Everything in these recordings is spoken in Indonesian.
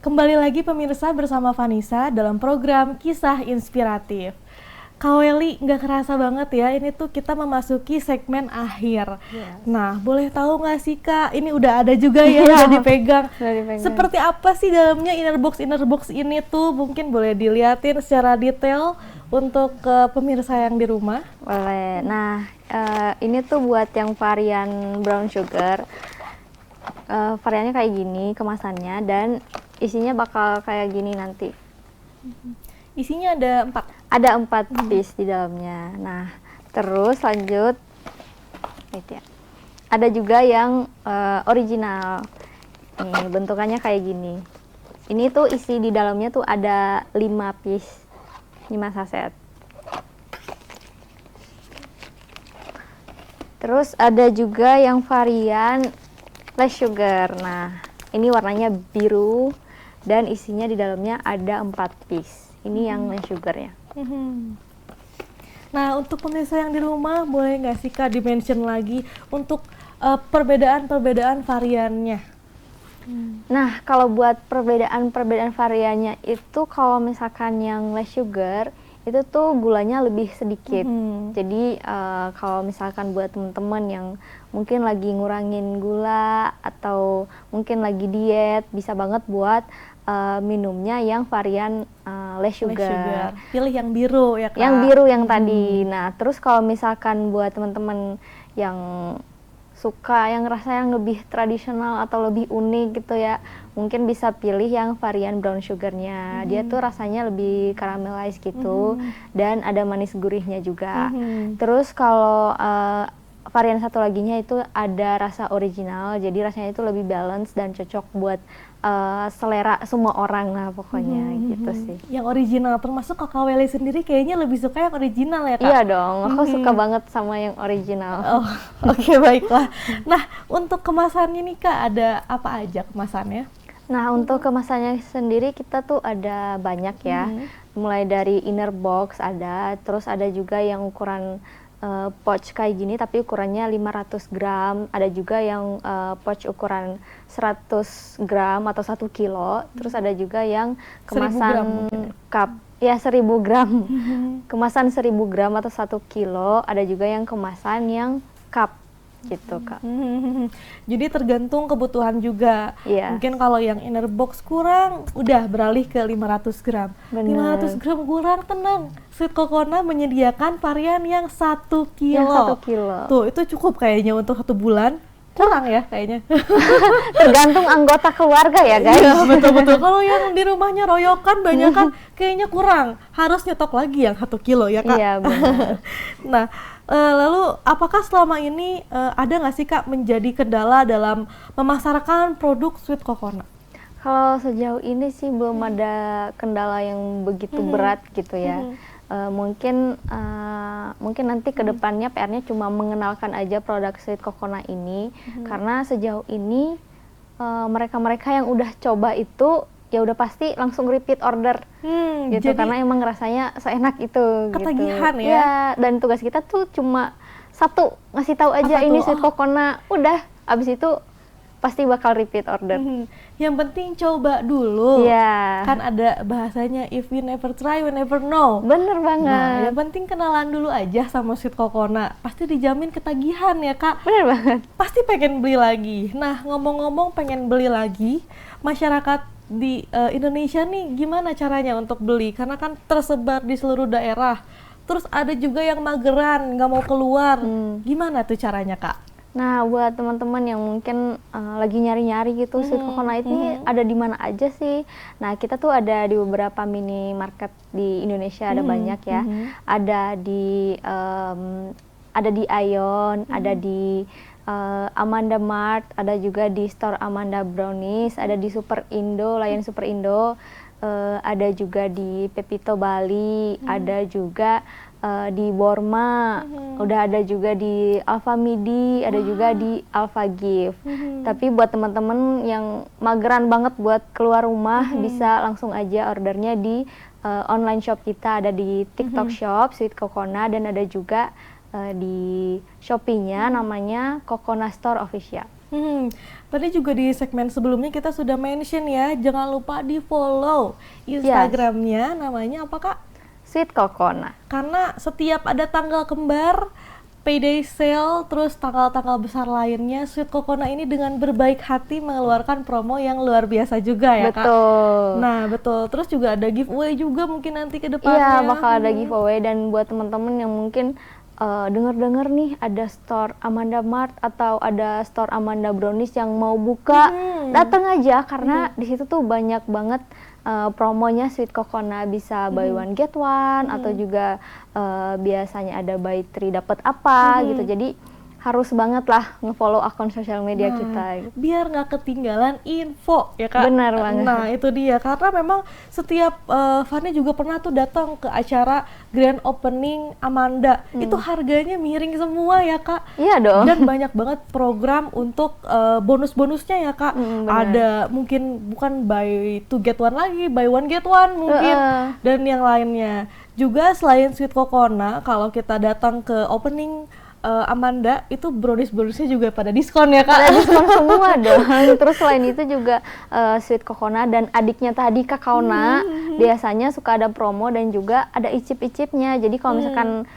Kembali lagi pemirsa bersama Vanessa dalam program Kisah Inspiratif. Kak Welly, nggak kerasa banget ya, ini tuh kita memasuki segmen akhir. Yes. Nah, boleh tahu nggak sih Kak, ini udah ada juga ya, udah dipegang. Seperti apa sih dalamnya inner box ini tuh? Mungkin boleh dilihatin secara detail untuk pemirsa yang di rumah. Boleh. Nah, ini tuh buat yang varian brown sugar. Variannya kayak gini kemasannya dan isinya bakal kayak gini nanti. Isinya ada 4. Ada 4 piece di dalamnya. Nah, terus lanjut. Ada juga yang original. Nih, bentukannya kayak gini. Ini tuh isi di dalamnya tuh ada 5 piece, 5 saset. Terus ada juga yang varian less sugar. Nah, ini warnanya biru dan isinya di dalamnya ada 4 piece. Ini yang less sugarnya. Nah, untuk pemirsa yang di rumah, boleh nggak sih Kak di-mention lagi untuk perbedaan-perbedaan variannya? Nah, kalau buat perbedaan variannya itu kalau misalkan yang less sugar, itu tuh gulanya lebih sedikit. Jadi kalau misalkan buat teman-teman yang mungkin lagi ngurangin gula atau mungkin lagi diet, bisa banget buat minumnya yang varian less sugar. Pilih yang biru ya Kak? Yang biru yang tadi. Nah, terus kalau misalkan buat teman-teman yang suka yang rasa yang lebih tradisional atau lebih unik gitu ya, mungkin bisa pilih yang varian brown sugarnya. Dia tuh rasanya lebih caramelize gitu dan ada manis gurihnya juga. Terus kalau varian satu laginya itu ada rasa original, jadi rasanya itu lebih balance dan cocok buat selera semua orang lah pokoknya gitu sih. Yang original, termasuk Kak Welly sendiri kayaknya lebih suka yang original ya Kak? Iya dong, aku suka banget sama yang original. Oh, oke, baiklah. Nah, untuk kemasannya nih Kak, ada apa aja kemasannya? Nah, untuk kemasannya sendiri kita tuh ada banyak ya. Mulai dari inner box ada, terus ada juga yang ukuran pouch kayak gini tapi ukurannya 500 gram, ada juga yang pouch ukuran 100 gram atau 1 kilo, terus ada juga yang kemasan cup, ya 1000 gram, kemasan 1000 gram atau 1 kilo, ada juga yang kemasan yang cup gitu Kak. Jadi tergantung kebutuhan juga. Mungkin kalau yang inner box kurang, udah beralih ke 500 gram. Bener. 500 gram kurang, tenang. Sweet Kokona menyediakan varian yang 1 kilo. Yang 1 kilo. Tuh, itu cukup kayaknya untuk 1 bulan. Kurang ya kayaknya. Tergantung anggota keluarga ya guys. Iya, betul-betul. Kalau yang di rumahnya royokan banyak kan, kayaknya kurang. Harus nyetok lagi yang 1 kilo ya Kak? Iya, benar. Nah, lalu apakah selama ini ada nggak sih Kak menjadi kendala dalam memasarkan produk Sweet Kokona? Kalau sejauh ini sih belum ada kendala yang begitu berat gitu ya. Mungkin nanti kedepannya PR-nya cuma mengenalkan aja produk Sweet Kokona ini, karena sejauh ini mereka-mereka yang udah coba itu ya udah pasti langsung repeat order gitu, karena emang rasanya seenak itu ketagihan gitu. Ya, dan tugas kita tuh cuma satu, ngasih tahu aja ini Sweet Kokona, udah abis itu pasti bakal repeat order. Yang penting coba dulu. Iya. Kan ada bahasanya, if you never try, you never know. Bener banget. Nah, yang penting kenalan dulu aja sama Sweet Kokona. Pasti dijamin ketagihan ya Kak. Bener banget. Pasti pengen beli lagi. Nah, ngomong-ngomong pengen beli lagi, masyarakat di Indonesia nih gimana caranya untuk beli? Karena kan tersebar di seluruh daerah. Terus ada juga yang mageran, nggak mau keluar. Gimana tuh caranya Kak? Nah, buat teman-teman yang mungkin lagi nyari-nyari gitu, Sweet Kokona ini ada di mana aja sih? Nah, kita tuh ada di beberapa minimarket di Indonesia, ada banyak ya. Ada di Ion, ada di Amanda Mart, ada juga di store Amanda Brownies, ada di Super Indo, Layan Super Indo, ada juga di Pepito Bali, ada juga di Borma, udah ada juga di Alfa Midi, ada juga di Alfa Gift. Tapi buat teman-teman yang mageran banget buat keluar rumah, bisa langsung aja ordernya di online shop kita, ada di TikTok Shop Sweet Kokona, dan ada juga di Shopee-nya namanya Kokona Store Official. Tadi juga di segmen sebelumnya kita sudah mention ya, jangan lupa di follow Yes. Instagramnya, namanya apa Kak? Sweet Kokona. Karena setiap ada tanggal kembar, payday sale, terus tanggal-tanggal besar lainnya, Sweet Kokona ini dengan berbaik hati mengeluarkan promo yang luar biasa juga ya Kak? Betul. Nah betul, terus juga ada giveaway juga mungkin nanti ke Iya, depannya. bakal ada giveaway, dan buat teman-teman yang mungkin dengar-dengar nih ada store Amanda Mart atau ada store Amanda Brownies yang mau buka, datang aja karena di situ tuh banyak banget promonya Sweet Kokona, bisa buy one get one atau juga biasanya ada buy three dapat apa gitu. Jadi harus banget lah nge-follow akun sosial media kita gitu. Biar nggak ketinggalan info ya Kak. Benar banget. Nah itu dia, karena memang setiap Fanny juga pernah tuh datang ke acara grand opening Amanda, itu harganya miring semua ya Kak. Iya dong. Dan banyak banget program untuk bonus-bonusnya ya Kak. Benar. Ada mungkin bukan buy two get one lagi, buy one get one mungkin, dan yang lainnya. Juga selain Sweet Kokona, kalau kita datang ke opening Amanda, itu bonusnya juga pada diskon ya Kak. Ada diskon semua dong. Terus selain itu juga Sweet Kokona dan adiknya tadi Kakaona biasanya suka ada promo dan juga ada icip-icipnya. Jadi kalau misalkan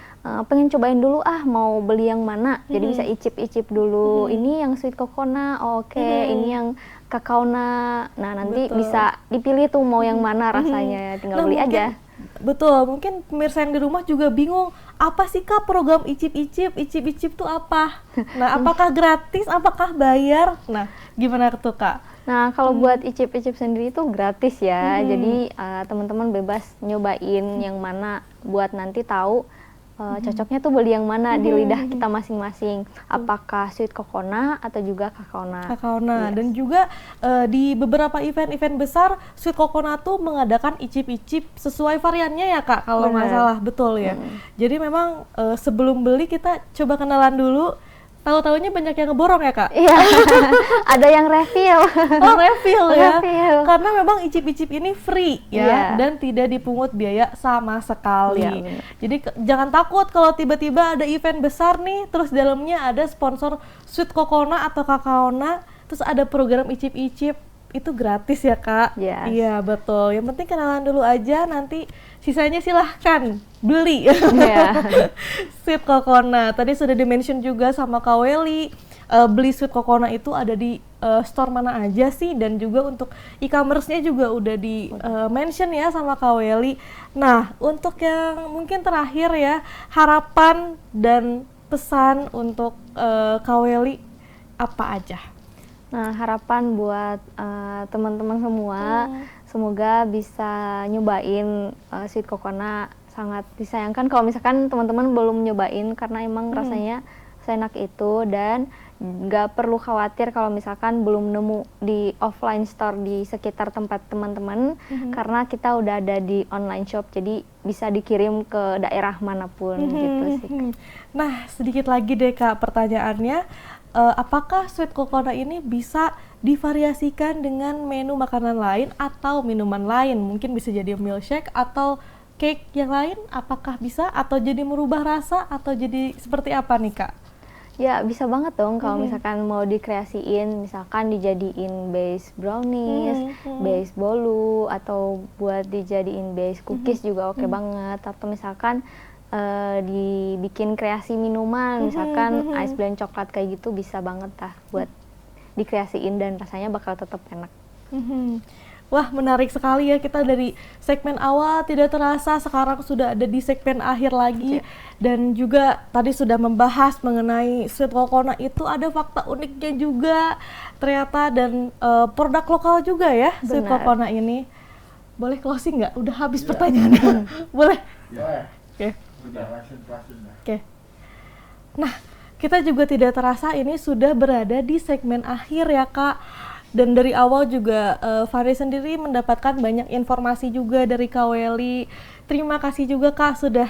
pengen cobain dulu mau beli yang mana, jadi bisa icip-icip dulu. Ini yang Sweet Kokona, oke. Ini yang Kakaona. Nah nanti bisa dipilih tuh mau yang mana rasanya, tinggal beli aja. Betul, mungkin pemirsa yang di rumah juga bingung, apa sih Kak program icip-icip? Icip-icip tuh apa? Nah, apakah gratis, apakah bayar? Nah, gimana tuh Kak? Nah, kalau buat icip-icip sendiri itu gratis ya. Jadi teman-teman bebas nyobain yang mana buat nanti tahu cocoknya tuh beli yang mana di lidah kita masing-masing. Apakah Sweet Kokona atau juga Kakaona. Kakaona. Dan juga di beberapa event-event besar, Sweet Kokona tuh mengadakan icip-icip sesuai variannya ya Kak, kalau nggak salah, betul ya. Jadi memang sebelum beli kita coba kenalan dulu. Tahu-taunya banyak yang ngeborong ya Kak? Iya, ada yang refill. Oh refill ya? Refill. Karena memang icip-icip ini free ya, dan tidak dipungut biaya sama sekali. Iya, jadi jangan takut kalau tiba-tiba ada event besar nih, terus dalamnya ada sponsor Sweet Kokona atau Kakaona, terus ada program icip-icip, itu gratis ya Kak? Yes. Iya betul, yang penting kenalan dulu aja, nanti sisanya silahkan beli. Sweet Kokona, tadi sudah di-mention juga sama Kak Welly, beli Sweet Kokona itu ada di store mana aja sih, dan juga untuk e-commerce-nya juga udah di-mention ya sama Kak Welly. Nah, untuk yang mungkin terakhir ya, harapan dan pesan untuk Kak Welly apa aja? Nah, harapan buat teman-teman semua, semoga bisa nyobain Sweet Kokona. Sangat disayangkan kalau misalkan teman-teman belum nyobain karena emang rasanya seenak itu, dan nggak perlu khawatir kalau misalkan belum nemu di offline store di sekitar tempat teman-teman, karena kita udah ada di online shop, jadi bisa dikirim ke daerah manapun gitu sih. Nah, sedikit lagi deh Kak pertanyaannya, apakah Sweet Kokona ini bisa divariasikan dengan menu makanan lain atau minuman lain? Mungkin bisa jadi milkshake atau cake yang lain, apakah bisa? Atau jadi merubah rasa atau jadi seperti apa nih Kak? Ya bisa banget dong kalau misalkan mau dikreasiin, misalkan dijadiin base brownies, base bolu, atau buat dijadiin base cookies juga oke banget. Atau misalkan dibikin kreasi minuman, misalkan ice blend coklat kayak gitu, bisa banget lah buat dikreasiin dan rasanya bakal tetap enak. Wah, menarik sekali ya, kita dari segmen awal tidak terasa sekarang sudah ada di segmen akhir lagi. Dan juga tadi sudah membahas mengenai Sweet Kokona itu ada fakta uniknya juga ternyata, dan produk lokal juga ya. Benar. Sweet Kokona ini. Boleh closing nggak? Udah habis pertanyaannya. Boleh? Oke. Oke. Nah, kita juga tidak terasa ini sudah berada di segmen akhir ya Kak. Dan dari awal juga Fanny sendiri mendapatkan banyak informasi juga dari Kak Welly. Terima kasih juga Kak sudah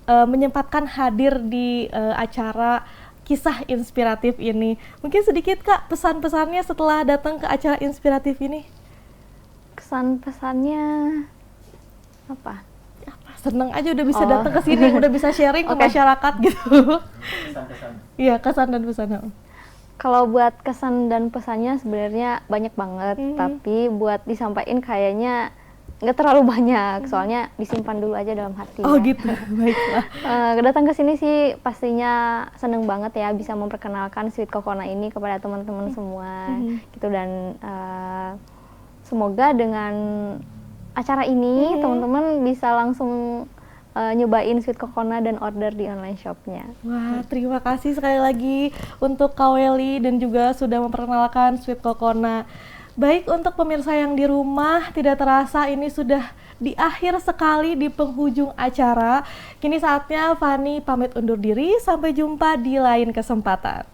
menyempatkan hadir di acara kisah inspiratif ini. Mungkin sedikit Kak pesan-pesannya setelah datang ke acara inspiratif ini. Kesan-pesannya apa? Seneng aja udah bisa datang ke sini, udah bisa sharing ke masyarakat gitu. Iya, kesan dan pesan. Kalau buat kesan dan pesannya sebenarnya banyak banget, tapi buat disampaikan kayaknya nggak terlalu banyak, soalnya disimpan dulu aja dalam hati. Oh ya. gitu, baiklah. Datang ke sini sih pastinya seneng banget ya bisa memperkenalkan Sweet Kokona ini kepada teman-teman semua, gitu. Dan semoga dengan acara ini teman-teman bisa langsung nyobain Sweet Kokona dan order di online shopnya. Wah, terima kasih sekali lagi untuk Kak Welly dan juga sudah memperkenalkan Sweet Kokona. Baik, untuk pemirsa yang di rumah, tidak terasa ini sudah di akhir sekali di penghujung acara. Kini saatnya Fani pamit undur diri, sampai jumpa di lain kesempatan.